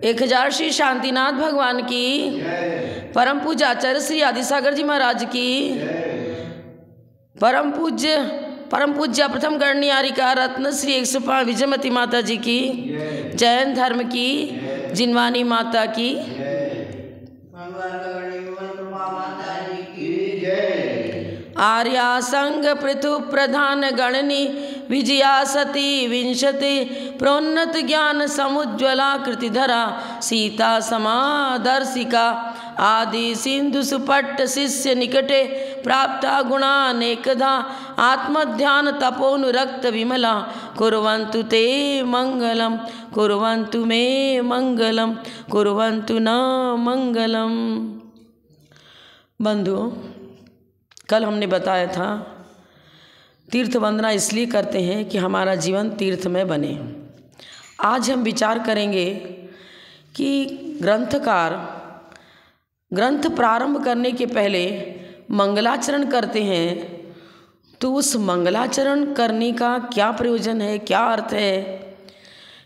1000 श्री शांतिनाथ भगवान की, परम पूज्य आचार्य श्री आदिसागर जी महाराज की, परम पूज्य प्रथम गणनियारिका रत्न श्री 105 विजयमती माता जी की, जैन धर्म की जिनवानी माता की, आर्या संघ पृथु प्रधान गणनी विजया सती विंशति प्रोन्नत ज्ञान समुज्ज्वला कृतिधरा सीता समादर्शिका आदि सिंधु सुपट्ट शिष्य निकटे प्राप्ता गुणानेकधा आत्मध्यान तपोनुरक्त विमला कुर्वन्तु ते मंगलम कुर्वन्तु मे मंगलम कुर्वन्तु न मंगलम। बंधुओं, कल हमने बताया था तीर्थ वंदना इसलिए करते हैं कि हमारा जीवन तीर्थ में बने। आज हम विचार करेंगे कि ग्रंथकार ग्रंथ प्रारंभ करने के पहले मंगलाचरण करते हैं, तो उस मंगलाचरण करने का क्या प्रयोजन है, क्या अर्थ है,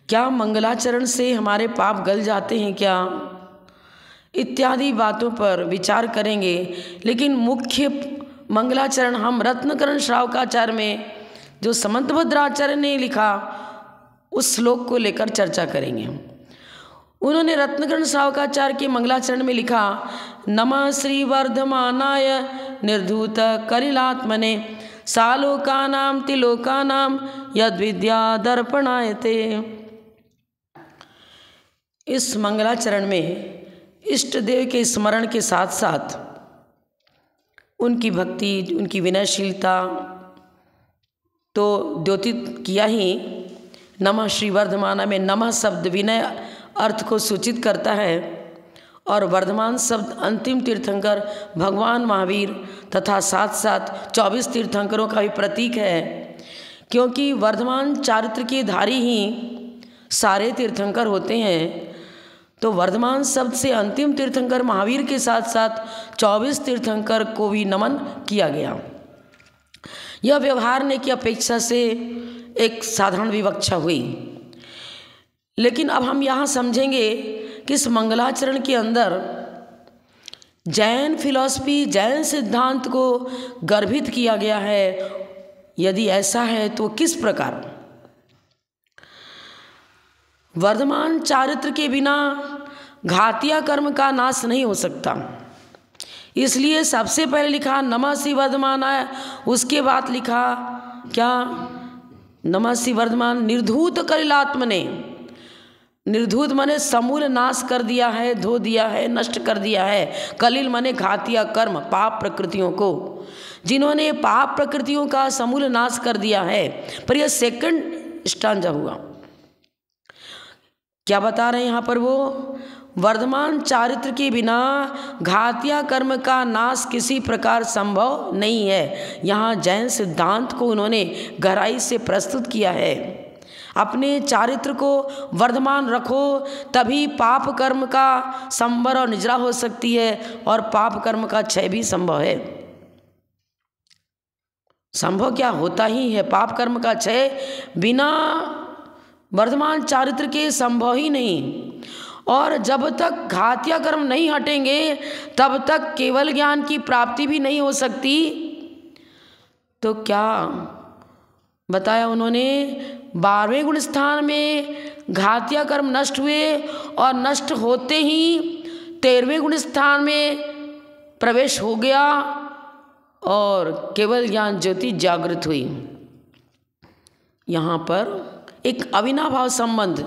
क्या मंगलाचरण से हमारे पाप गल जाते हैं क्या, इत्यादि बातों पर विचार करेंगे। लेकिन मुख्य मंगलाचरण हम रत्नकरण श्रावकाचार्य में जो समंतभद्राचार्य ने लिखा उस श्लोक को लेकर चर्चा करेंगे। उन्होंने रत्नकरण श्रावकाचार्य के मंगलाचरण में लिखा, नमः श्री वर्धमानाय निर्धूत कलिलात्मने सालोकानां तिलोकानां यद्विद्या दर्पणायते। इस मंगलाचरण में इष्ट देव के स्मरण के साथ साथ उनकी भक्ति, उनकी विनयशीलता तो द्योतित किया ही। नमः श्री वर्धमाना में नमः शब्द विनय अर्थ को सूचित करता है और वर्धमान शब्द अंतिम तीर्थंकर भगवान महावीर तथा साथ साथ 24 तीर्थंकरों का भी प्रतीक है, क्योंकि वर्धमान चारित्र के धारी ही सारे तीर्थंकर होते हैं। तो वर्धमान शब्द से अंतिम तीर्थंकर महावीर के साथ साथ 24 तीर्थंकर को भी नमन किया गया। यह व्यवहार ने की अपेक्षा से एक साधारण विवक्षा हुई। लेकिन अब हम यहाँ समझेंगे कि इस मंगलाचरण के अंदर जैन फिलॉसफी, जैन सिद्धांत को गर्भित किया गया है। यदि ऐसा है तो किस प्रकार? वर्धमान चारित्र के बिना घातिया कर्म का नाश नहीं हो सकता, इसलिए सबसे पहले लिखा नमः श्री वर्धमानाय, उसके बाद लिखा क्या, नमः श्री वर्धमान निर्धूत कलिलात्मने। निर्धूत माने समूल नाश कर दिया है, धो दिया है, नष्ट कर दिया है। कलिल माने घातिया कर्म, पाप प्रकृतियों को, जिन्होंने पाप प्रकृतियों का समूल नाश कर दिया है। पर यह सेकंड स्टांजा हुआ। क्या बता रहे हैं यहाँ पर वो, वर्धमान चारित्र के बिना घातिया कर्म का नाश किसी प्रकार संभव नहीं है। यहाँ जैन सिद्धांत को उन्होंने गहराई से प्रस्तुत किया है। अपने चारित्र को वर्धमान रखो, तभी पाप कर्म का संवर और निजरा हो सकती है और पाप कर्म का क्षय भी संभव है। संभव क्या, होता ही है। पाप कर्म का क्षय बिना वर्धमान चारित्र के संभव ही नहीं। और जब तक घातिया कर्म नहीं हटेंगे तब तक केवल ज्ञान की प्राप्ति भी नहीं हो सकती। तो क्या बताया उन्होंने, 12वें गुण स्थान में घातिया कर्म नष्ट हुए और नष्ट होते ही 13वें गुण स्थान में प्रवेश हो गया और केवल ज्ञान ज्योति जागृत हुई। यहाँ पर एक अविनाभाव संबंध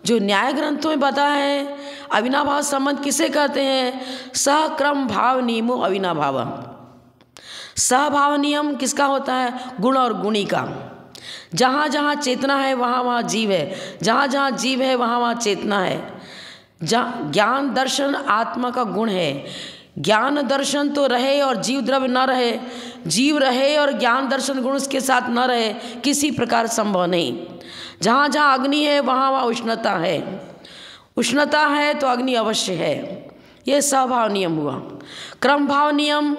जो न्याय ग्रंथों में बताया है, अविनाभाव संबंध किसे कहते हैं? सहक्रम भाव नियमो अविनाभाव। सहभाव नियम किसका होता है? गुण और गुणी का। जहाँ जहाँ चेतना है वहाँ वहाँ जीव है, जहाँ जहाँ जीव है वहाँ वहाँ चेतना है। जहाँ ज्ञान दर्शन आत्मा का गुण है। ज्ञान दर्शन तो रहे और जीव द्रव्य न रहे, जीव रहे और ज्ञान दर्शन गुण उसके साथ न रहे, किसी प्रकार संभव नहीं। जहाँ जहाँ अग्नि है वहाँ वहाँ उष्णता है, उष्णता है तो अग्नि अवश्य है। ये सहभाव नियम हुआ। क्रम भाव नियम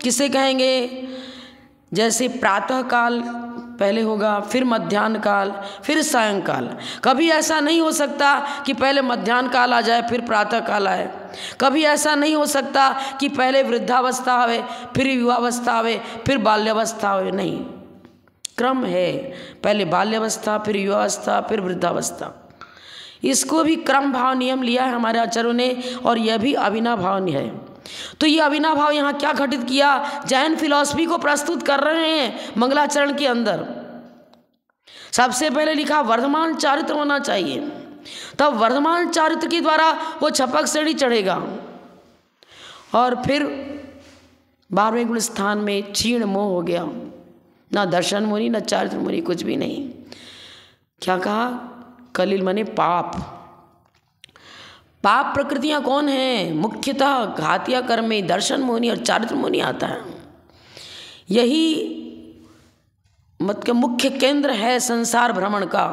किसे कहेंगे? जैसे प्रातः काल पहले होगा, फिर मध्याह्न काल, फिर सायंकाल। कभी ऐसा नहीं हो सकता कि पहले मध्याह्न काल आ जाए फिर प्रातः काल आए। कभी ऐसा नहीं हो सकता कि पहले वृद्धावस्था आवे फिर युवावस्था आवे फिर बाल्यावस्था आवे। नहीं, क्रम है, पहले बाल्यावस्था फिर युवावस्था फिर वृद्धावस्था। इसको भी क्रम भाव नियम लिया है हमारे आचार्यों ने, और यह भी अविनाभाव है। तो ये अविनाभाव यहाँ क्या घटित किया, जैन फिलॉसफी को प्रस्तुत कर रहे हैं मंगलाचरण के अंदर। सबसे पहले लिखा वर्धमान चारित्र होना चाहिए, तब वर्धमान चारित्र के द्वारा वो छपक श्रेणी चढ़ेगा। और फिर 12वें गुण स्थान में क्षीण मोह हो गया, ना दर्शन मुनि ना चारित्र मुनि, कुछ भी नहीं। क्या कहा, कलिल माने पाप। पाप प्रकृतियां कौन हैं, मुख्यतः घातिया कर्म में दर्शन मुनि और चारित्र मुनि आता है। यही मतलब मुख्य केंद्र है संसार भ्रमण का।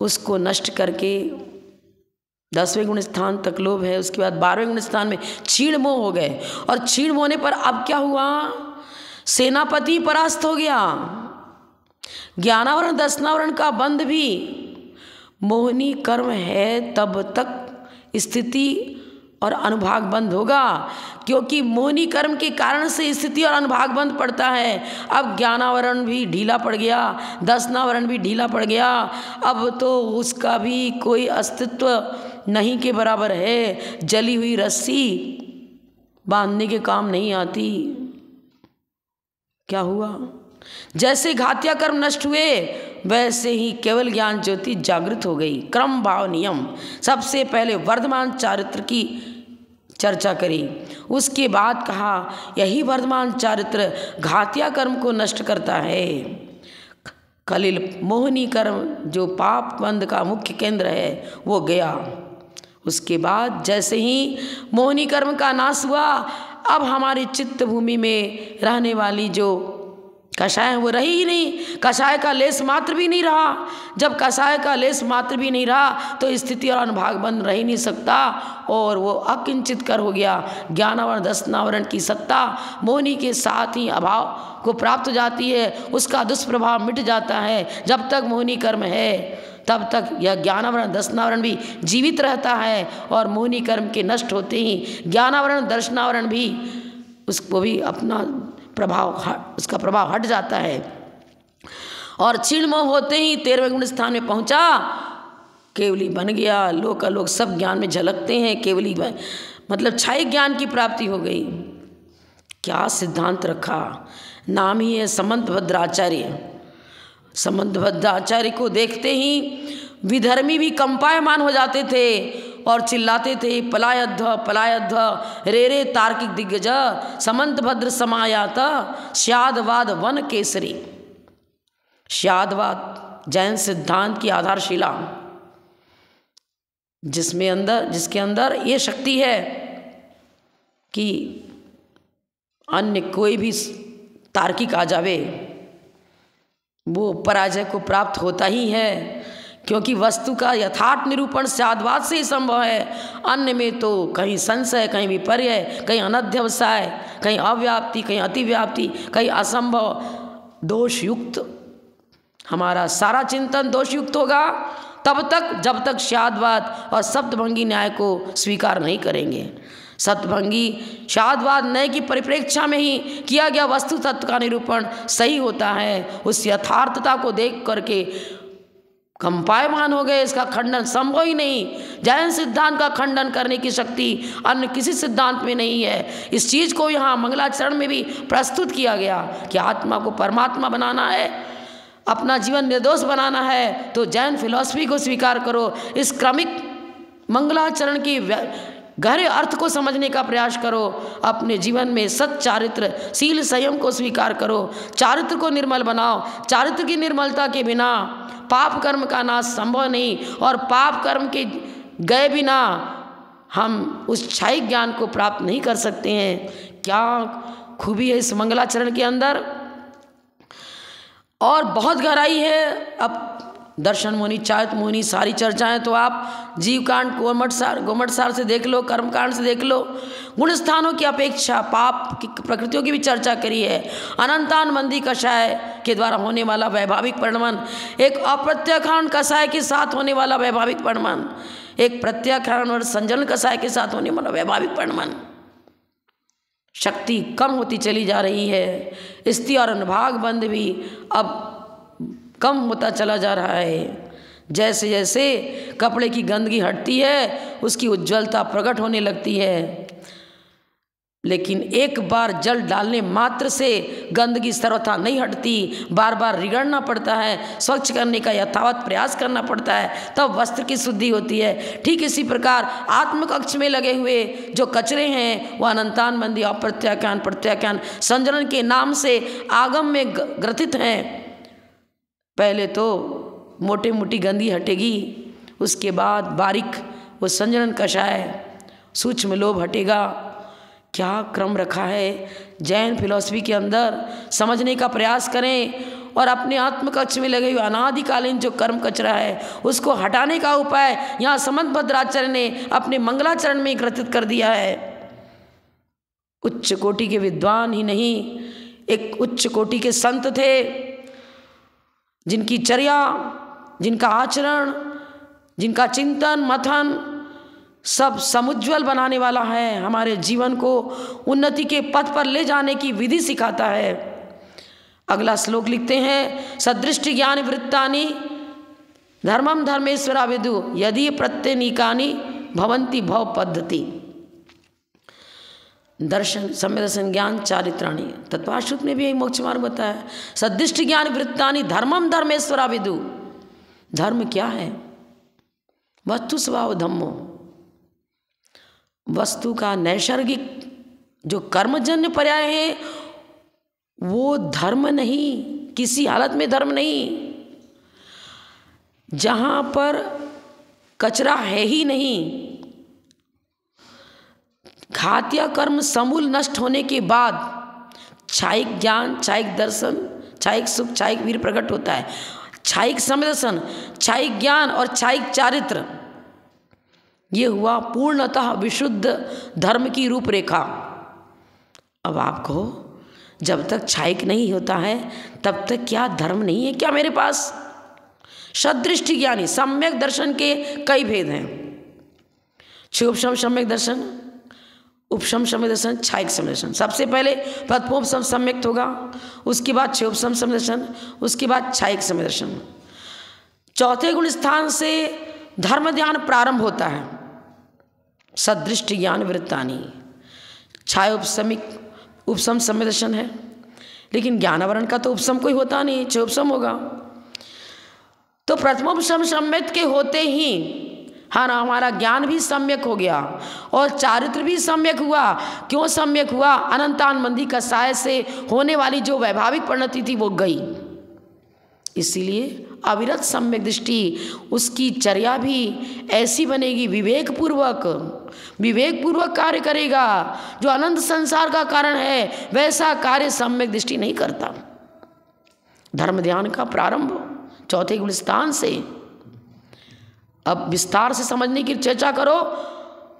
उसको नष्ट करके 10वें गुण स्थान तक लोभ है, उसके बाद 12वें गुण स्थान में क्षीण मोह हो गए। और क्षीण होने पर अब क्या हुआ, सेनापति परास्त हो गया। ज्ञानावरण दर्शनावरण का बंध भी मोहनी कर्म है, तब तक स्थिति और अनुभाग बंद होगा, क्योंकि मोहनी कर्म के कारण से स्थिति और अनुभाग बंद पड़ता है। अब ज्ञानावरण भी ढीला पड़ गया, दर्शनावरण भी ढीला पड़ गया, अब तो उसका भी कोई अस्तित्व नहीं के बराबर है। जली हुई रस्सी बांधने के काम नहीं आती। क्या हुआ, जैसे घातिया कर्म नष्ट हुए वैसे ही केवल ज्ञान ज्योति जागृत हो गई। क्रम भाव नियम, सबसे पहले वर्धमान चारित्र की चर्चा करी, उसके बाद कहा यही वर्धमान चारित्र घातिया कर्म को नष्ट करता है। कलिल मोहनी कर्म जो पाप बंध का मुख्य केंद्र है वो गया। उसके बाद जैसे ही मोहनी कर्म का नाश हुआ, अब हमारी चित्त भूमि में रहने वाली जो कषाय है वो रही ही नहीं, कषाय का लेस मात्र भी नहीं रहा। जब कषाय का लेस मात्र भी नहीं रहा तो स्थिति और अनुभाग बंद रह ही नहीं सकता, और वो अकिंचित कर हो गया। ज्ञानावरण दर्शनावरण की सत्ता मोहनी के साथ ही अभाव को प्राप्त हो जाती है, उसका दुष्प्रभाव मिट जाता है। जब तक मोहनी कर्म है तब तक यह ज्ञानावरण दर्शनावरण भी जीवित रहता है, और मोहनी कर्म के नष्ट होते ही ज्ञानावरण दर्शनावरण भी उसको भी अपना प्रभाव, उसका प्रभाव हट जाता है। और क्षीण मोह होते ही 13वें गुण स्थान में पहुंचा, केवली बन गया। लोक अलोक सब ज्ञान में झलकते हैं, केवली मतलब छाई ज्ञान की प्राप्ति हो गई। क्या सिद्धांत रखा, नाम ही है समंतभद्र आचार्य। समंतभद्र आचार्य को देखते ही विधर्मी भी कंपायमान हो जाते थे और चिल्लाते थे, पलायध्व पलायध्व रे रे तार्किक दिग्गज समंतभद्र समायात स्यादवाद वन केसरी। स्यादवाद जैन सिद्धांत की आधारशिला, जिसके अंदर ये शक्ति है कि अन्य कोई भी तार्किक आ जावे वो पराजय को प्राप्त होता ही है, क्योंकि वस्तु का यथार्थ निरूपण स्यादवाद से ही संभव है। अन्य में तो कहीं संशय, कहीं विपर्य, कहीं अनध्यवसाय, कहीं अव्याप्ति, कहीं अतिव्याप्ति, कहीं असंभव, दोषयुक्त। हमारा सारा चिंतन दोषयुक्त होगा तब तक जब तक स्यादवाद और सप्तभंगी न्याय को स्वीकार नहीं करेंगे। सप्तभंगी स्यादवाद न्याय की परिप्रेक्षा में ही किया गया वस्तु तत्व का निरूपण सही होता है। उस यथार्थता को देख करके कंपायमान हो गए, इसका खंडन संभव ही नहीं। जैन सिद्धांत का खंडन करने की शक्ति अन्य किसी सिद्धांत में नहीं है। इस चीज़ को यहाँ मंगलाचरण में भी प्रस्तुत किया गया कि आत्मा को परमात्मा बनाना है, अपना जीवन निर्दोष बनाना है तो जैन फिलॉसफी को स्वीकार करो। इस क्रमिक मंगलाचरण की गहरे अर्थ को समझने का प्रयास करो। अपने जीवन में सत चारित्र शील संयम को स्वीकार करो, चारित्र को निर्मल बनाओ। चारित्र की निर्मलता के बिना पाप कर्म का नाश संभव नहीं, और पाप कर्म के गए बिना हम उस छाई ज्ञान को प्राप्त नहीं कर सकते हैं। क्या खूबी है इस मंगलाचरण के अंदर, और बहुत गहराई है। अब दर्शन मुनि, चारित मुनि, सारी चर्चाएं तो आप जीवकांड, गोमटसार से देख लो, कर्मकांड से देख लो। गुण स्थानों की अपेक्षा पाप की प्रकृतियों की भी चर्चा करी है। अनंतान मंदी कषाय के द्वारा होने वाला वैभाविक परिणमन, एक अप्रत्याख्यान कषाय के साथ होने वाला वैभाविक परिणमन, एक प्रत्याख्यान और संजलन कषाय के साथ होने वाला वैभाविक परिणमन। शक्ति कम होती चली जा रही है। स्त्री और अनुभाग बंध भी अब कम होता चला जा रहा है। जैसे जैसे कपड़े की गंदगी हटती है उसकी उज्ज्वलता प्रकट होने लगती है। लेकिन एक बार जल डालने मात्र से गंदगी सर्वथा नहीं हटती, बार बार रिगड़ना पड़ता है, स्वच्छ करने का यथावत प्रयास करना पड़ता है, तब वस्त्र की शुद्धि होती है। ठीक इसी प्रकार आत्म कक्ष में लगे हुए जो कचरे हैं वह अनंतान बंदी, अप्रत्याख्यान, प्रत्याख्यान, संजलन के नाम से आगम में ग्रथित हैं। पहले तो मोटी मोटी गंदगी हटेगी, उसके बाद बारीक वो संजलन कषाय, सूक्ष्म लोभ हटेगा। क्या क्रम रखा है जैन फिलॉसफी के अंदर, समझने का प्रयास करें और अपने आत्मकक्ष में लगे हुए अनादिकालीन जो कर्म कचरा है उसको हटाने का उपाय यहाँ समंत भद्राचार्य ने अपने मंगलाचरण में ग्रथित कर दिया है। उच्च कोटि के विद्वान ही नहीं, एक उच्च कोटि के संत थे जिनकी चर्या, जिनका आचरण, जिनका चिंतन मथन सब समुज्वल बनाने वाला है, हमारे जीवन को उन्नति के पथ पर ले जाने की विधि सिखाता है। अगला श्लोक लिखते हैं, सदृष्टि ज्ञान वृत्तानि धर्मम धर्मेश्वरा विदु यदि प्रत्यनीकानि भवंती भव पद्धति। दर्शन, सम्यक दर्शन, ज्ञान, चारित्राणि। तत्वाश्रुत में भी यही मोक्ष मार्ग बताया है। सदृष्टि ज्ञान वृत्तानि धर्मम धर्मेश्वरा विदु। धर्म क्या है? वस्तु स्वभाव धम्मो, वस्तु का नैसर्गिक जो कर्मजन्य पर्याय है वो धर्म नहीं, किसी हालत में धर्म नहीं। जहाँ पर कचरा है ही नहीं, घातीय कर्म समूल नष्ट होने के बाद छायिक ज्ञान, छायिक दर्शन, छायिक सुख, छायिक वीर प्रकट होता है। छायिक समदर्शन, छायिक ज्ञान और छायिक चारित्र, ये हुआ पूर्णतः विशुद्ध धर्म की रूपरेखा। अब आप कहो जब तक छायिक नहीं होता है तब तक क्या धर्म नहीं है क्या मेरे पास? सदृष्टि ज्ञानी, सम्यक दर्शन के कई भेद हैं। क्षोभशम सम्यक दर्शन, उपशम सम्यक दर्शन, छायिक सम्यक दर्शन। सबसे पहले प्रथमोपशम सम्यक होगा, उसके बाद क्षोभशम सम्यक दर्शन, उसके बाद छायिक सम्यक दर्शन। चौथे गुण स्थान से धर्म ध्यान प्रारंभ होता है। सदृष्टि ज्ञान वृत्तानि, छाय उपशमिक उपशम सम्यक दर्शन है, लेकिन ज्ञानावरण का तो उपशम कोई होता नहीं, क्षोभशम होगा। तो प्रथमोपशम सम्यक के होते ही हाँ ना, हमारा ज्ञान भी सम्यक हो गया और चारित्र भी सम्यक हुआ। क्यों सम्यक हुआ? अनंतान मंदी कषाय से होने वाली जो वैभाविक परिणति थी वो गई। इसीलिए अविरत सम्यक दृष्टि, उसकी चर्या भी ऐसी बनेगी, विवेक पूर्वक कार्य करेगा। जो अनंत संसार का कारण है वैसा कार्य सम्यक दृष्टि नहीं करता। धर्म ध्यान का प्रारंभ चौथे गुण स्थान से। अब विस्तार से समझने की चर्चा करो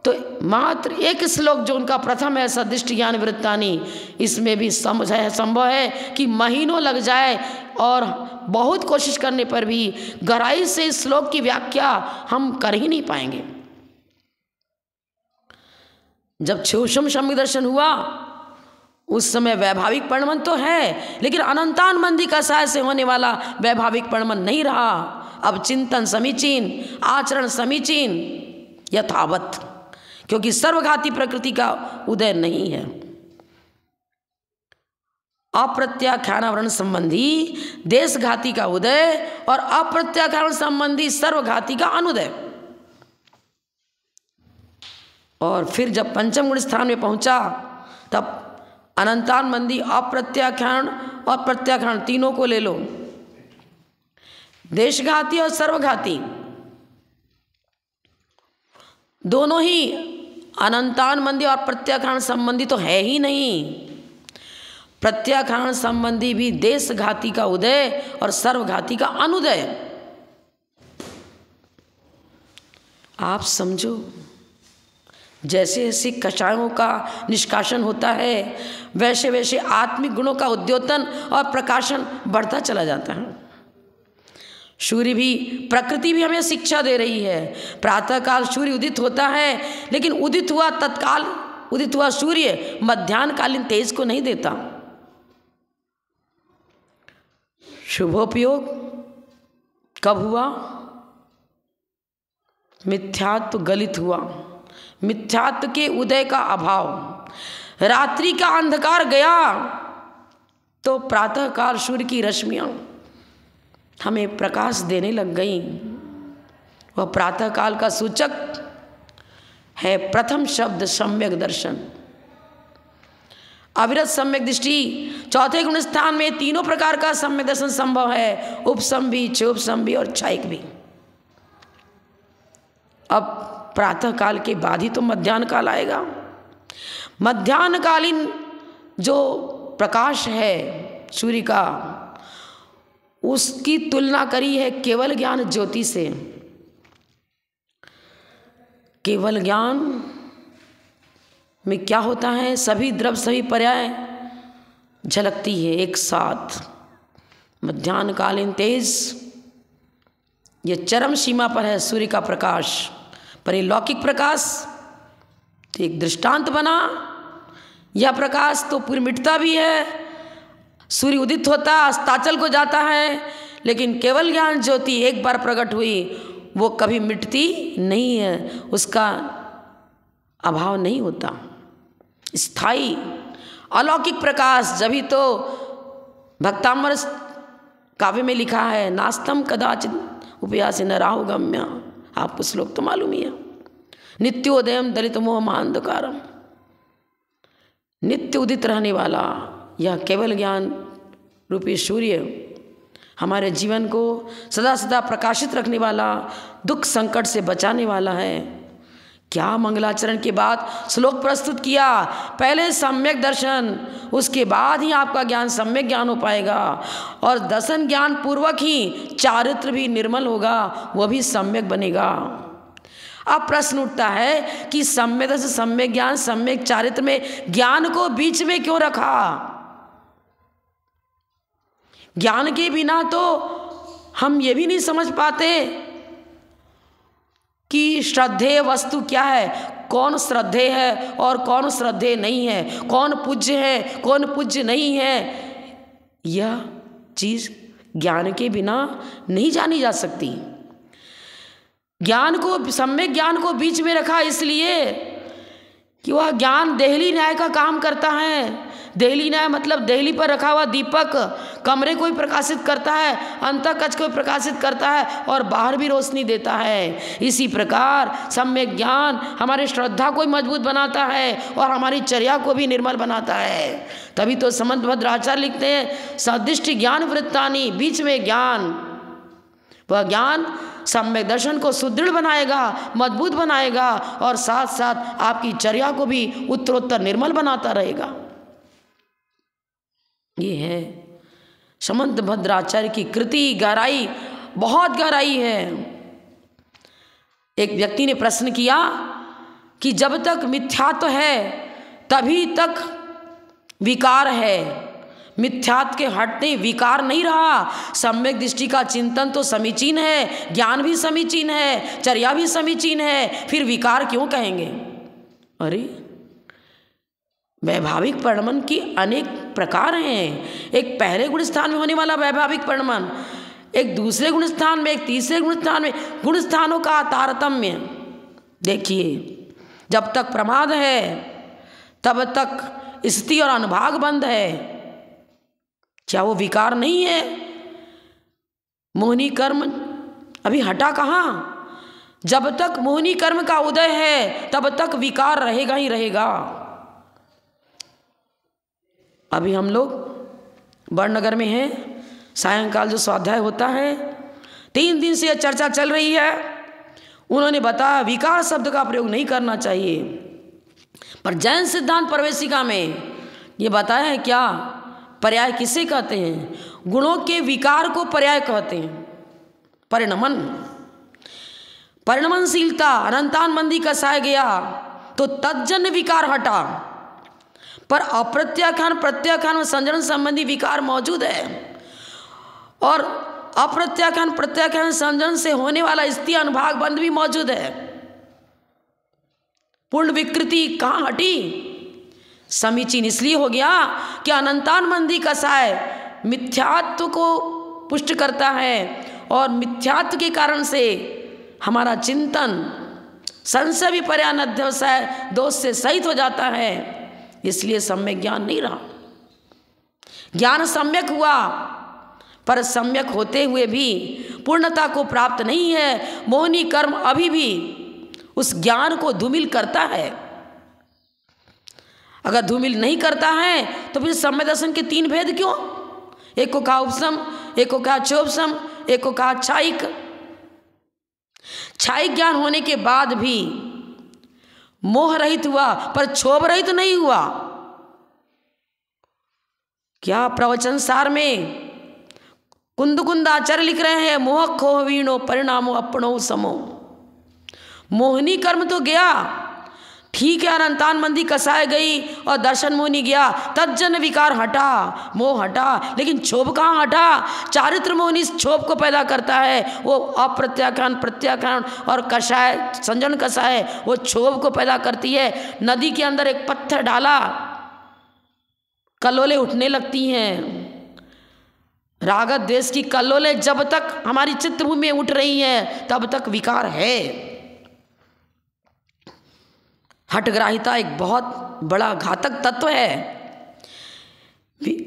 तो मात्र एक श्लोक जो उनका प्रथम है, सदृष्टि ज्ञान वृत्तानि, इसमें भी संभव है कि महीनों लग जाए और बहुत कोशिश करने पर भी गहराई से इस श्लोक की व्याख्या हम कर ही नहीं पाएंगे। जब क्षोभशम सम्यक दर्शन हुआ उस समय वैभाविक परिणमन तो है, लेकिन अनंतान मंदी कषाय से होने वाला वैभाविक परिणमन नहीं रहा। अब चिंतन समीचीन, आचरण समीचीन यथावत, क्योंकि सर्वघाती प्रकृति का उदय नहीं है। अप्रत्याख्यानावरण संबंधी देशघाती का उदय और अप्रत्याख्यान संबंधी सर्वघाती का अनुदय। और फिर जब पंचम गुण स्थान में पहुंचा तब अनंतान मंदी, अप्रत्याख्यान और प्रत्याख्यान तीनों को ले लो, देशघाती और सर्वघाती दोनों ही अनंतान मंदी और प्रत्याख्यान संबंधी तो है ही नहीं। प्रत्याख्यान संबंधी भी देशघाती का उदय और सर्वघाती का अनुदय। आप समझो, जैसे जैसे कषायों का निष्कासन होता है वैसे वैसे आत्मिक गुणों का उद्योतन और प्रकाशन बढ़ता चला जाता है। सूर्य भी, प्रकृति भी हमें शिक्षा दे रही है। प्रातःकाल सूर्य उदित होता है, लेकिन उदित हुआ सूर्य मध्याह्नकालीन तेज को नहीं देता। शुभोपयोग कब हुआ? मिथ्यात्व गलित हुआ, मिथ्यात्व के उदय का अभाव, रात्रि का अंधकार गया तो प्रातःकाल सूर्य की रश्मियां हमें प्रकाश देने लग गई। वह प्रातःकाल का सूचक है प्रथम शब्द सम्यक दर्शन। अविरत सम्यक दृष्टि, चौथे गुण स्थान में तीनों प्रकार का सम्यक दर्शन संभव है, उपसम भी, चोपसम भी और क्षयिक भी। अब प्रातः काल के बाद ही तो मध्याह्न काल आएगा। मध्याह्नकालीन जो प्रकाश है सूर्य का, उसकी तुलना करी है केवल ज्ञान ज्योति से। केवल ज्ञान में क्या होता है? सभी द्रव्य, सभी पर्याय झलकती है एक साथ। मध्याह्नकालीन तेज ये चरम सीमा पर है सूर्य का प्रकाश, पर ये लौकिक प्रकाश तो एक दृष्टांत बना। यह प्रकाश तो पूरी मिटता भी है, सूर्य उदित होता अस्ताचल को जाता है, लेकिन केवल ज्ञान ज्योति एक बार प्रकट हुई वो कभी मिटती नहीं है, उसका अभाव नहीं होता। स्थायी अलौकिक प्रकाश, जभी तो भक्तामर काव्य में लिखा है नास्तम कदाचित उपयासी न राहु गम्य। आपको श्लोक तो मालूम ही है। नित्योदयम दलित मोह महांधकारम, नित्य उदित रहने वाला यह केवल ज्ञान रूपी सूर्य हमारे जीवन को सदा सदा प्रकाशित रखने वाला, दुख संकट से बचाने वाला है। क्या मंगलाचरण के बाद श्लोक प्रस्तुत किया, पहले सम्यक दर्शन, उसके बाद ही आपका ज्ञान सम्यक ज्ञान हो पाएगा, और दर्शन ज्ञान पूर्वक ही चारित्र भी निर्मल होगा, वह भी सम्यक बनेगा। अब प्रश्न उठता है कि सम्यक दर्शन, सम्यक ज्ञान, सम्यक चारित्र में ज्ञान को बीच में क्यों रखा? ज्ञान के बिना तो हम ये भी नहीं समझ पाते कि श्रद्धेय वस्तु क्या है, कौन श्रद्धेय है और कौन श्रद्धेय नहीं है, कौन पूज्य है कौन पूज्य नहीं है। यह चीज ज्ञान के बिना नहीं जानी जा सकती। ज्ञान को, सम्यक ज्ञान को बीच में रखा इसलिए कि वह ज्ञान देहली न्याय का काम करता है। देहली न्याय मतलब देहली पर रखा हुआ दीपक कमरे को ही प्रकाशित करता है, अंतःकक्ष को प्रकाशित करता है और बाहर भी रोशनी देता है। इसी प्रकार सम्यक ज्ञान हमारी श्रद्धा को मजबूत बनाता है और हमारी चर्या को भी निर्मल बनाता है। तभी तो समंत भद्राचार्य लिखते हैं सदृष्टि ज्ञान वृत्तानि, बीच में ज्ञान। वह ज्ञान सम्यक दर्शन को सुदृढ़ बनाएगा, मजबूत बनाएगा और साथ साथ आपकी चर्या को भी उत्तरोत्तर निर्मल बनाता रहेगा। ये है समंत भद्राचार्य की कृति। गहराई, बहुत गहराई है। एक व्यक्ति ने प्रश्न किया कि जब तक मिथ्यात्व है तभी तक विकार है, मिथ्यात्व के हटने विकार नहीं रहा। सम्यक दृष्टि का चिंतन तो समीचीन है, ज्ञान भी समीचीन है, चर्या भी समीचीन है, फिर विकार क्यों कहेंगे? अरे वैभाविक परिणमन की अनेक प्रकार हैं। एक पहले गुण स्थान में होने वाला वैभाविक परिणमन, एक दूसरे गुण स्थान में, एक तीसरे गुण स्थान में, गुण स्थानों का तारतम्य देखिए। जब तक प्रमाद है तब तक स्थिति और अनुभाग बंद है। क्या वो विकार नहीं है? मोहिनी कर्म अभी हटा कहाँ? जब तक मोहिनी कर्म का उदय है तब तक विकार रहेगा ही रहेगा। अभी हम लोग बड़नगर में हैं, सायंकाल जो स्वाध्याय होता है 3 दिन से यह चर्चा चल रही है। उन्होंने बताया विकार शब्द का प्रयोग नहीं करना चाहिए, पर जैन सिद्धांत प्रवेशिका में ये बताया है क्या पर्याय किसे कहते हैं? गुणों के विकार को पर्याय कहते हैं, परिणमन। परिणमनशीलता अनंतान मंदी कसाय गया तो तज्जन्य विकार हटा, पर अप्रत्याख्यान प्रत्याख्यान में संजरण संबंधी विकार मौजूद है, और अप्रत्याख्यान प्रत्याख्यान संजरण से होने वाला स्थिति अनुभाग बंध भी मौजूद है। पूर्ण विकृति कहाँ हटी? समीचीन इसलिए हो गया कि अनंतान मंदी कसाय मिथ्यात्व को पुष्ट करता है, और मिथ्यात्व के कारण से हमारा चिंतन संशय विपर्यान अध्यवसाय दोष से सहित हो जाता है। इसलिए सम्यक ज्ञान नहीं रहा। ज्ञान सम्यक हुआ, पर सम्यक होते हुए भी पूर्णता को प्राप्त नहीं है। मोहनी कर्म अभी भी उस ज्ञान को धूमिल करता है। अगर धूमिल नहीं करता है तो फिर सम्यक दर्शन के तीन भेद क्यों? एक को कहा उपसम, एक को कहा चोपसम, एक को कहा छायिक। छायिक ज्ञान होने के बाद भी मोह रहित हुआ, पर क्षोभ रहित नहीं हुआ। क्या प्रवचन सार में कुंद कुंद आचार्य लिख रहे हैं, मोह खो वीणो परिणामो अपनो समो। मोहनी कर्म तो गया, ठीक है, अनंतान मंदी कसाय गई और दर्शन मोहनी गया, तज्जन विकार हटा, मोह हटा, लेकिन क्षोभ कहाँ हटा? चारित्र मोहनी क्षोभ को पैदा करता है, वो अप्रत्याख्यान प्रत्याख्यान और कषाय संजन कषाय वो क्षोभ को पैदा करती है। नदी के अंदर एक पत्थर डाला, कल्लोलें उठने लगती हैं। रागत द्वेष की कल्लोलें जब तक हमारी चित्तभूमि में उठ रही हैं तब तक विकार है। हठग्राहिता एक बहुत बड़ा घातक तत्व है।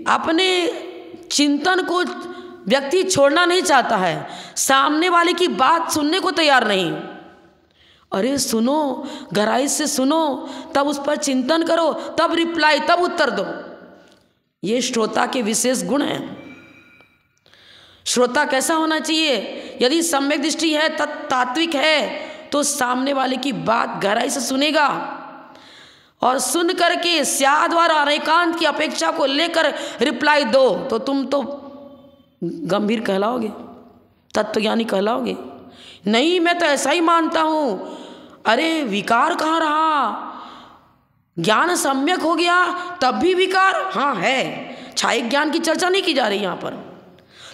अपने चिंतन को व्यक्ति छोड़ना नहीं चाहता है, सामने वाले की बात सुनने को तैयार नहीं। अरे सुनो, गहराई से सुनो, तब उस पर चिंतन करो, तब रिप्लाई, तब उत्तर दो। ये श्रोता के विशेष गुण हैं। श्रोता कैसा होना चाहिए? यदि सम्यक दृष्टि है, तात्विक है, तो सामने वाले की बात गहराई से सुनेगा, और सुन करके स्याद और एकांत की अपेक्षा को लेकर रिप्लाई दो, तो तुम तो गंभीर कहलाओगे, तत्वज्ञानी कहलाओगे। नहीं, मैं तो ऐसा ही मानता हूँ। अरे विकार कहाँ रहा? ज्ञान सम्यक हो गया तब भी विकार हाँ है। छायिक ज्ञान की चर्चा नहीं की जा रही यहाँ पर।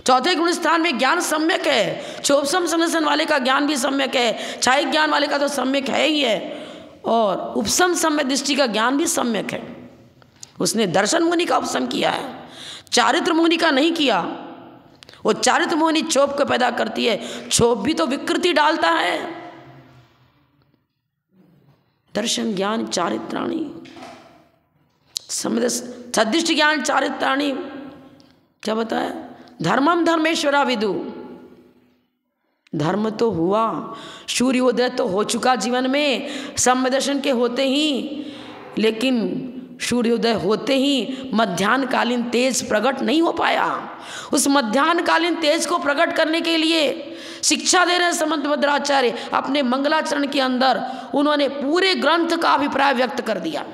चौथे गुण स्थान में ज्ञान सम्यक है। चोपसम संदर्शन वाले का ज्ञान भी सम्यक है, छायिक ज्ञान वाले का तो सम्यक है ही है, और उपसम सम्यक दृष्टि का ज्ञान भी सम्यक है। उसने दर्शन मुनि का उपसम किया है, चारित्र मुनि का नहीं किया। वो चारित्र मुनि क्षोभ को पैदा करती है, क्षोभ भी तो विकृति डालता है। दर्शन ज्ञान चारित्राणी, सदृष्टि ज्ञान चारित्राणी, क्या बताया? धर्मम धर्मेश्वरा विदु। धर्म तो हुआ, सूर्योदय तो हो चुका जीवन में सम्यक दर्शन के होते ही, लेकिन सूर्योदय होते ही मध्याह्नकालीन तेज प्रकट नहीं हो पाया। उस मध्याह्नकालीन तेज को प्रकट करने के लिए शिक्षा दे रहे हैं समंत भद्राचार्य अपने मंगलाचरण के अंदर। उन्होंने पूरे ग्रंथ का अभिप्राय व्यक्त कर दिया।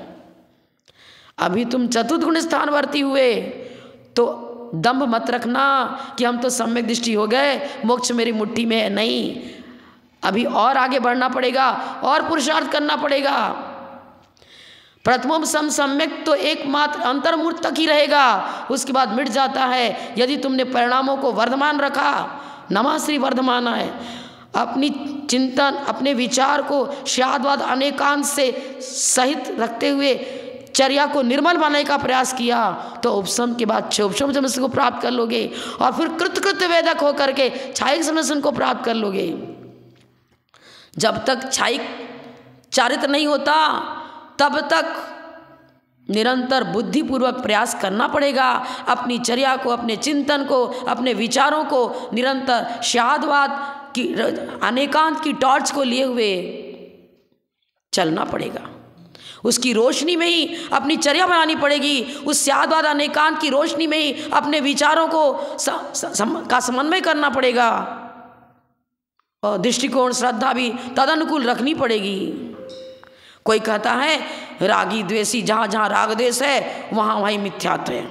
अभी तुम चतुर्थ गुण स्थानवर्ती हुए तो दंभ मत रखना कि हम तो सम्यक दृष्टि हो गए, मोक्ष मेरी मुट्ठी में है। नहीं, अभी और आगे बढ़ना पड़ेगा और पुरुषार्थ करना पड़ेगा। प्रथमों सम्यक तो एकमात्र अंतर्मूर्त तक ही रहेगा, उसके बाद मिट जाता है। यदि तुमने परिणामों को वर्धमान रखा, नमः श्री वर्धमानाय, अपनी चिंतन अपने विचार को शादवाद अनेकांत से सहित रखते हुए चर्या को निर्मल बनाने का प्रयास किया, तो उपसम के बाद क्षोभसम समस्या को प्राप्त कर लोगे, और फिर कृतकृत्य वेदक होकर के छायिक समस्या को प्राप्त कर लोगे। जब तक छायिक चारित्र नहीं होता तब तक निरंतर बुद्धिपूर्वक प्रयास करना पड़ेगा। अपनी चर्या को, अपने चिंतन को, अपने विचारों को निरंतर शादवाद की अनेकांत की टॉर्च को लिए हुए चलना पड़ेगा। उसकी रोशनी में ही अपनी चर्या बनानी पड़ेगी। उस शादवाद अनेकांत की रोशनी में ही अपने विचारों को का समन्वय करना पड़ेगा, और दृष्टिकोण श्रद्धा भी तदनुकूल रखनी पड़ेगी। कोई कहता है रागी द्वेषी, जहाँ जहाँ राग द्वेष है वहाँ वहीं मिथ्यात्व है।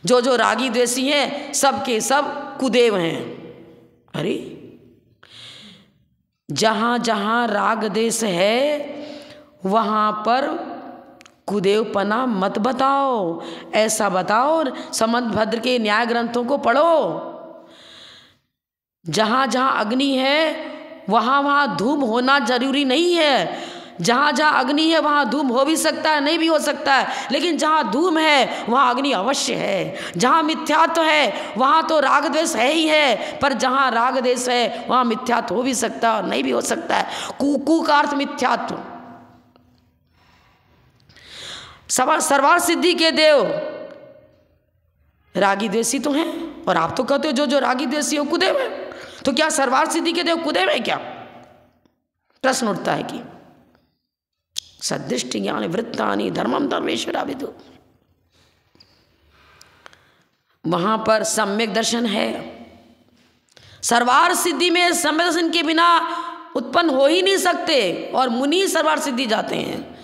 जो जो रागी द्वेषी हैं सब के सब कुदेव हैं। अरे जहाँ जहाँ राग देश है वहाँ पर कुदेवपना मत बताओ, ऐसा बताओ। समंतभद्र के न्याय ग्रंथों को पढ़ो। जहाँ जहाँ अग्नि है वहाँ वहाँ धूम होना जरूरी नहीं है। जहाँ जहाँ अग्नि है वहाँ धूम हो भी सकता है, नहीं भी हो सकता है, लेकिन जहाँ धूम है वहाँ अग्नि अवश्य है। जहाँ मिथ्यात्व है वहाँ तो राग द्वेष है ही है, पर जहाँ राग द्वेष है वहाँ मिथ्यात्व हो भी सकता है और नहीं भी हो सकता है। कू का अर्थ मिथ्यात्व। सर्वार्थ सिद्धि के देव रागी द्वेषी तो हैं, और आप तो कहते हो जो रागी द्वेषी हो कुदेव है, तो क्या सर्वार्थ सिद्धि के देव कुदेव है क्या? प्रश्न उठता है कि सदृष्टि ज्ञान वृत्तानि धर्मम धर्मेश्वरा विदु। वहां पर सम्यक दर्शन है। सर्वार्थ सिद्धि में सम्यक दर्शन के बिना उत्पन्न हो ही नहीं सकते, और मुनि सर्वार्थ सिद्धि जाते हैं,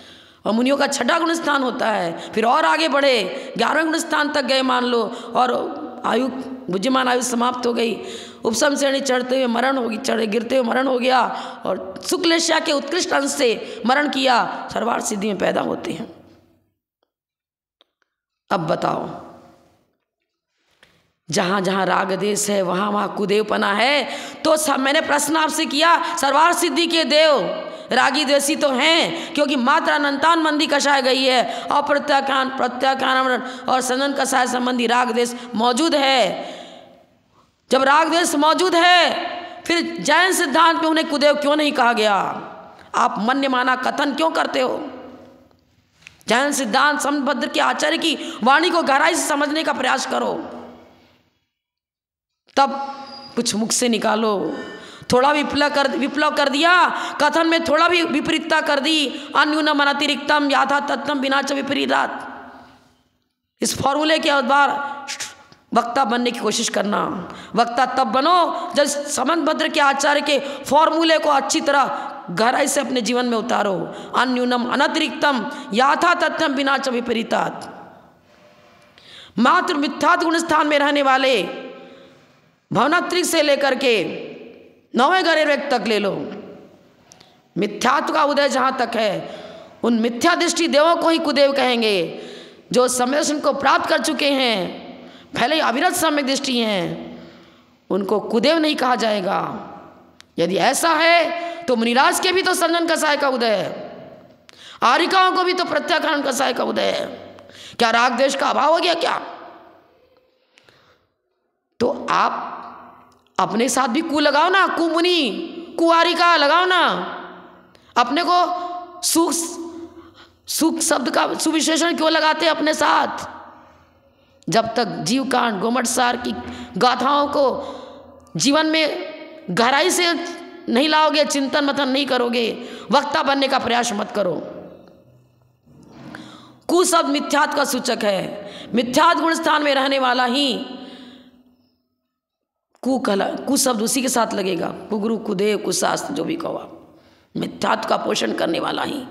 और मुनियों का 6वां गुण स्थान होता है। फिर और आगे बढ़े 11वें गुण स्थान तक गए मान लो, और आयु बुद्धिमान आयु समाप्त हो गई, उपसम श्रेणी चढ़ते हुए मरण होगी, गिरते हुए मरण हो गया, और शुक्लेश्या के उत्कृष्ट अंश से मरण किया, सर्वार्थ सिद्धि में पैदा होते हैं। अब बताओ, जहाँ जहाँ राग देश है वहाँ वहाँ कुदेवपना है, तो सब मैंने प्रश्न आपसे किया, सर्वार्थ सिद्धि के देव रागी द्वेषी तो हैं, क्योंकि मात्र अनंतान मंदी कषाय गई है, अप्रत्याख्यान प्रत्याख्यान और संजन कषाय संबंधी राग देश मौजूद है। जब राग देश मौजूद है फिर जैन सिद्धांत में उन्हें कुदेव क्यों नहीं कहा गया? आप मन्य माना कथन क्यों करते हो? जैन सिद्धांत समंतभद्र के आचार्य की वाणी को गहराई से समझने का प्रयास करो, तब कुछ मुख से निकालो। थोड़ा विप्लव कर दिया, कथन में थोड़ा भी विपरीतता कर दी, अन्यूनम अनतिरिक्तम याथा तत्तम बिना च विपरीतात्। इस फॉर्मूले के बार वक्ता बनने की कोशिश करना। वक्ता तब बनो जब समंतभद्र के आचार्य के फॉर्मूले को अच्छी तरह गहराई से अपने जीवन में उतारो। अन्यूनम अनतिरिक्तम याथा तत्तम बिना च विपरीतात्। मात्र मिथ्यात्व गुण स्थान में रहने वाले भवनात्रिक से लेकर के 9वें गरेर तक ले लो, मिथ्यात्व का उदय जहाँ तक है, उन मिथ्या दृष्टि देवों को ही कुदेव कहेंगे। जो सम्यक को प्राप्त कर चुके हैं, पहले ही अविरत सम्यक दृष्टि हैं, उनको कुदेव नहीं कहा जाएगा। यदि ऐसा है तो मुनिराज के भी तो संजन कषाय का उदय है, आरिकाओं को भी तो प्रत्याख्यान कषाय का उदय है। क्या राग द्वेष का अभाव हो गया क्या? तो आप अपने साथ भी कु लगाओ ना, कुमुनि कुआरिका लगाओ ना। अपने को सुख शब्द का सुविशेषण क्यों लगाते अपने साथ? जब तक जीव कांड गोमट सार की गाथाओं को जीवन में गहराई से नहीं लाओगे, चिंतन मतन नहीं करोगे, वक्ता बनने का प्रयास मत करो। कु शब्द मिथ्यात्व का सूचक है। मिथ्यात्व गुण स्थान में रहने वाला ही कु शब्द उसी के साथ लगेगा। कुगुरु कुदेव कुशास्त्र जो भी कहो आप, मिथ्यात्व का पोषण करने वाला ही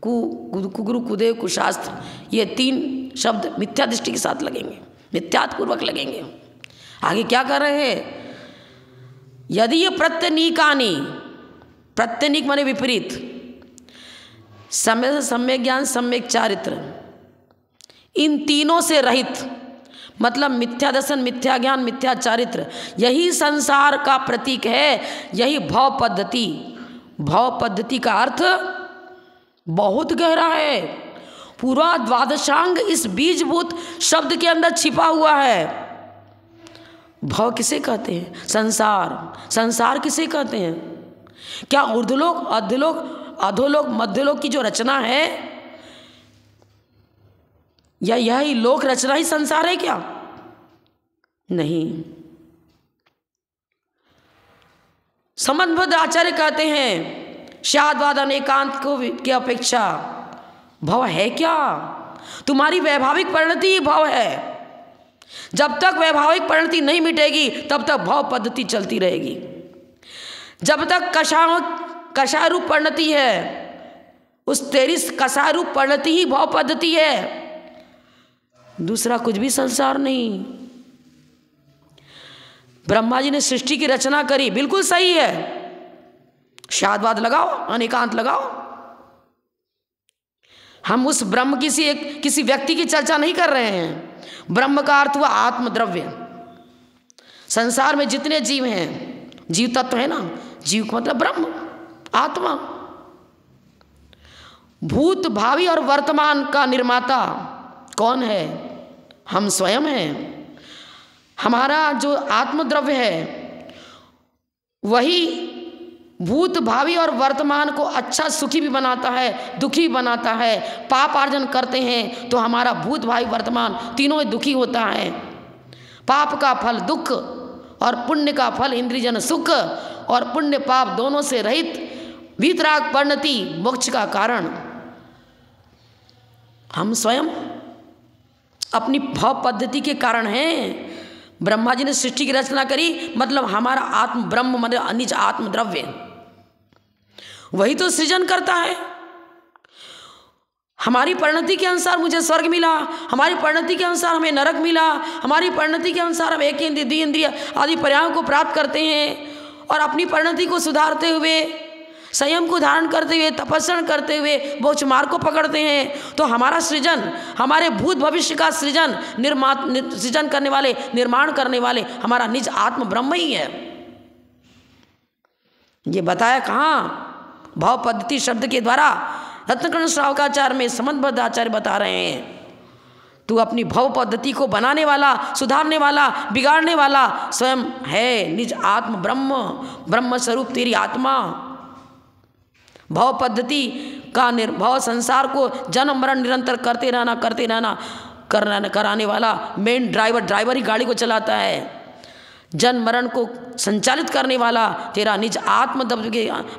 कुगुरु कुदेव कुशास्त्र, ये 3 शब्द मिथ्या दृष्टि के साथ लगेंगे, मिथ्यात्व पूर्वक लगेंगे। आगे क्या कर रहे हैं? यदि ये प्रत्यनीकानी, प्रत्यनीक माने विपरीत, सम्यक ज्ञान सम्यक चारित्र, इन तीनों से रहित, मतलब मिथ्या दर्शन मिथ्या ज्ञान मिथ्या चारित्र, यही संसार का प्रतीक है। यही भव पद्धति। भव पद्धति का अर्थ बहुत गहरा है। पूरा द्वादशांग इस बीजभूत शब्द के अंदर छिपा हुआ है। भव किसे कहते हैं? संसार। संसार किसे कहते हैं? क्या ऊर्ध्वलोक अधोलोक अधोलोक मध्यलोक की जो रचना है, या यही लोक रचना ही संसार है क्या? नहीं। समंतभद्र आचार्य कहते हैं शादवाद अनेकांत को की अपेक्षा भव है क्या? तुम्हारी वैभाविक परिणति ही भव है। जब तक वैभाविक परिणति नहीं मिटेगी तब तक भव पद्धति चलती रहेगी। जब तक कषाय रूप परिणति है, उस तेरी कषाय रूप परिणति ही भव पद्धति है, दूसरा कुछ भी संसार नहीं। ब्रह्मा जी ने सृष्टि की रचना करी, बिल्कुल सही है, शादवाद लगाओ, अनेकांत लगाओ। हम उस ब्रह्म किसी व्यक्ति की चर्चा नहीं कर रहे हैं। ब्रह्म का अर्थ हुआ आत्मद्रव्य। संसार में जितने जीव हैं, जीव तत्व है ना, जीव का मतलब ब्रह्म, आत्मा। भूत, भावी और वर्तमान का निर्माता कौन है? हम स्वयं हैं। हमारा जो आत्मद्रव्य है वही भूत, भावी और वर्तमान को अच्छा सुखी भी बनाता है, दुखी भी बनाता है। पाप अर्जन करते हैं तो हमारा भूत, भावी, वर्तमान तीनों ही दुखी होता है। पाप का फल दुख और पुण्य का फल इंद्रियजन सुख, और पुण्य पाप दोनों से रहित वीतराग परिणति मोक्ष का कारण। हम स्वयं अपनी भाव पद्धति के कारण हैं। ब्रह्मा जी ने सृष्टि की रचना करी, मतलब हमारा आत्म ब्रह्म मतलब निज आत्मद्रव्य वही तो सृजन करता है। हमारी परिणति के अनुसार मुझे स्वर्ग मिला, हमारी परिणति के अनुसार हमें नरक मिला, हमारी परिणति के अनुसार हम एक इंद्रिय, द्वि इंद्रिय आदि पर्यायों को प्राप्त करते हैं, और अपनी परिणति को सुधारते हुए, संयम को धारण करते हुए, तपस्या करते हुए मोक्ष मार्ग को पकड़ते हैं। तो हमारा सृजन, हमारे भूत भविष्य का सृजन सृजन करने वाले, निर्माण करने वाले हमारा निज आत्म ब्रह्म ही है। ये बताया कहाँ? भाव पद्धति शब्द के द्वारा रत्नकर्ण श्रावकाचार्य में समंतबद्ध आचार्य बता रहे हैं। तू अपनी भव पद्धति को बनाने वाला, सुधारने वाला, बिगाड़ने वाला स्वयं है, निज आत्म ब्रह्म, ब्रह्म स्वरूप तेरी आत्मा। भव पद्धति का भव संसार को जन्म मरण निरंतर करते रहना कराने वाला मेन ड्राइवर ही गाड़ी को चलाता है। जन्म मरण को संचालित करने वाला तेरा निज आत्मतत्व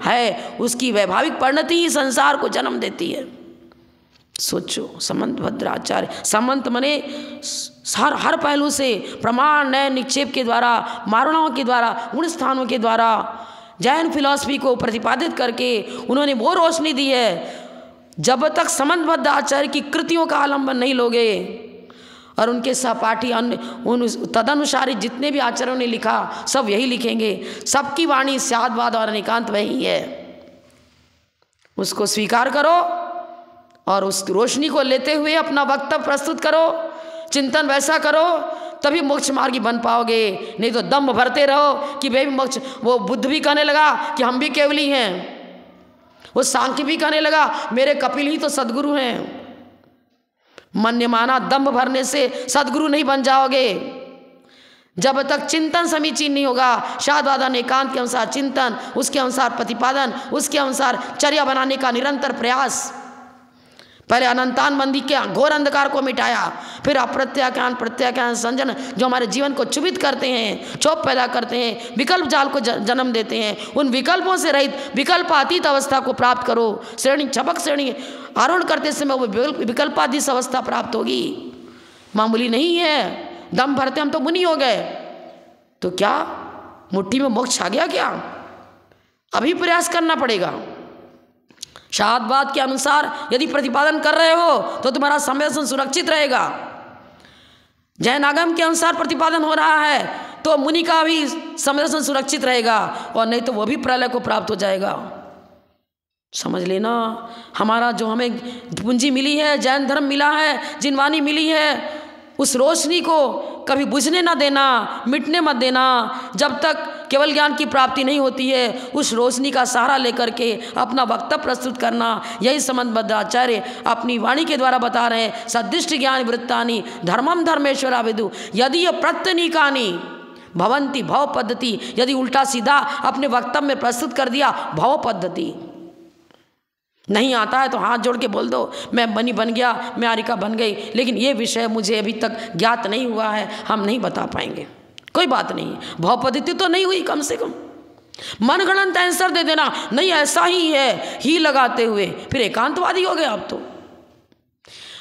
है। उसकी वैभाविक परिणति ही संसार को जन्म देती है। सोचो, समंत भद्राचार्य, समंत मने हर पहलू से प्रमाण नए निक्षेप के द्वारा, मारणाओं के द्वारा, गुण स्थानों के द्वारा जैन फिलॉसफी को प्रतिपादित करके उन्होंने वो रोशनी दी है। जब तक समंतबद्ध आचार्य की कृतियों का आलंबन नहीं लोगे और उनके सहपाठी उन तदनुसारी जितने भी आचार्यों ने लिखा सब यही लिखेंगे। सबकी वाणी स्यादवाद और अनेकांत वही है। उसको स्वीकार करो और उस रोशनी को लेते हुए अपना वक्तव्य प्रस्तुत करो, चिंतन वैसा करो, तभी मोक्ष मार्गी बन पाओगे। नहीं तो दम भरते रहो कि वे भी मोक्ष, वो बुद्ध भी कहने लगा कि हम भी केवली हैं, वो सांख्य भी कहने लगा मेरे कपिल ही तो सदगुरु हैं। मन्य माना दम्भ भरने से सदगुरु नहीं बन जाओगे। जब तक चिंतन समीचीन नहीं होगा, शादवाद एकांत के अनुसार चिंतन, उसके अनुसार प्रतिपादन, उसके अनुसार चर्या बनाने का निरंतर प्रयास। पहले अनंतान बंदी के घोर अंधकार को मिटाया, फिर अप्रत्याख्यान प्रत्याख्यान संजन जो हमारे जीवन को क्षुभित करते हैं, क्षोभ पैदा करते हैं, विकल्प जाल को जन्म देते हैं। उन विकल्पों से रहित विकल्पातीत अवस्था को प्राप्त करो। श्रेणी छपक श्रेणी आरोहण करते समय वो विकल्पातीत अवस्था प्राप्त होगी। मामूली नहीं है। दम भरते हम तो मुनि हो गए तो क्या मुट्ठी में मोक्ष आ गया क्या? अभी प्रयास करना पड़ेगा। शादवाद के अनुसार यदि प्रतिपादन कर रहे हो तो तुम्हारा संवेदन सुरक्षित रहेगा। जैन आगम के अनुसार प्रतिपादन हो रहा है तो मुनि का भी संवेदन सुरक्षित रहेगा, और नहीं तो वो भी प्रलय को प्राप्त हो जाएगा। समझ लेना, हमारा जो हमें पूंजी मिली है, जैन धर्म मिला है, जिनवानी मिली है, उस रोशनी को कभी बुझने ना देना, मिटने मत देना। जब तक केवल ज्ञान की प्राप्ति नहीं होती है, उस रोशनी का सहारा लेकर के अपना वक्तव्य प्रस्तुत करना। यही समंतबद्ध आचार्य अपनी वाणी के द्वारा बता रहे हैं। सदृष्टि ज्ञान वृत्तानि धर्मम धर्मेश्वरा विदु यदि ये प्रत्यनीकानि भवंती भव पद्धति। यदि उल्टा सीधा अपने वक्तव्य में प्रस्तुत कर दिया भव पद्धति, नहीं आता है तो हाथ जोड़ के बोल दो मैं बन गया, मैं आरिका बन गई, लेकिन ये विषय मुझे अभी तक ज्ञात नहीं हुआ है, हम नहीं बता पाएंगे। कोई बात नहीं, भाव पद्धति तो नहीं हुई, कम से कम मनगणंत आंसर दे देना, नहीं ऐसा ही है, ही लगाते हुए फिर एकांतवादी हो गए आप तो।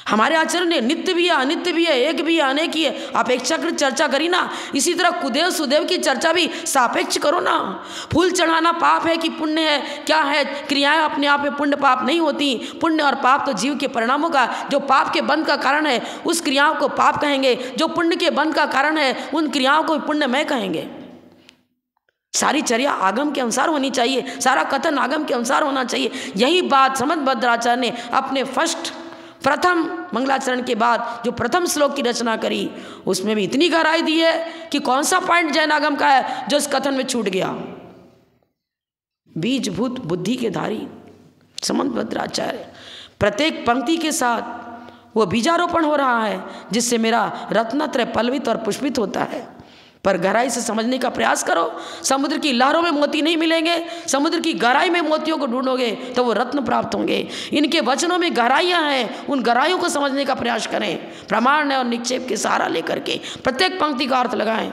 हमारे आचरण ने नित्य भी है, अनित्य भी है, एक भी है, अनेक ही है, अपेक्षाकृत चर्चा करी ना। इसी तरह कुदेव सुदेव की चर्चा भी सापेक्ष करो ना। फूल चढ़ाना पाप है कि पुण्य है? क्या है? क्रियाएं अपने आप में पुण्य पाप नहीं होती। पुण्य और पाप तो जीव के परिणामों का, जो पाप के बंध का कारण है उस क्रियाओं को पाप कहेंगे, जो पुण्य के बंध का कारण है उन क्रियाओं को पुण्यमय कहेंगे। सारी चर्या आगम के अनुसार होनी चाहिए, सारा कथन आगम के अनुसार होना चाहिए। यही बात समंत भद्राचार्य ने अपने प्रथम मंगलाचरण के बाद जो प्रथम श्लोक की रचना करी उसमें भी इतनी गहराई दी है कि कौन सा पॉइंट जैन आगम का है जो इस कथन में छूट गया। बीजभूत बुद्धि के धारी समंत भद्राचार्य, प्रत्येक पंक्ति के साथ वो बीजारोपण हो रहा है जिससे मेरा रत्नत्रय पल्लवित और पुष्पित होता है। पर गहराई से समझने का प्रयास करो। समुद्र की लहरों में मोती नहीं मिलेंगे, समुद्र की गहराई में मोतियों को ढूंढोगे तो वो रत्न प्राप्त होंगे। इनके वचनों में गहराइयाँ हैं, उन गहराइयों को समझने का प्रयास करें। प्रमाण और निक्षेप के सहारा लेकर के प्रत्येक पंक्ति का अर्थ लगाएं,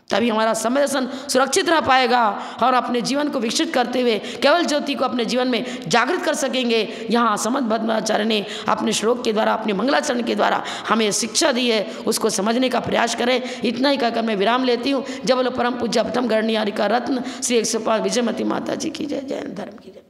तभी हमारा समय दर्शन सुरक्षित रह पाएगा और अपने जीवन को विकसित करते हुए केवल ज्योति को अपने जीवन में जागृत कर सकेंगे। यहाँ समंत भद्राचार्य ने अपने श्लोक के द्वारा, अपने मंगलाचरण के द्वारा हमें शिक्षा दी है, उसको समझने का प्रयास करें। इतना ही कहकर मैं विराम लेती हूँ। जब बोलो परम पूज्य प्रथम गणनीयारिका रत्न श्री 105 विजयमती माता जी की जय। जय हिंद, धर्म की जय।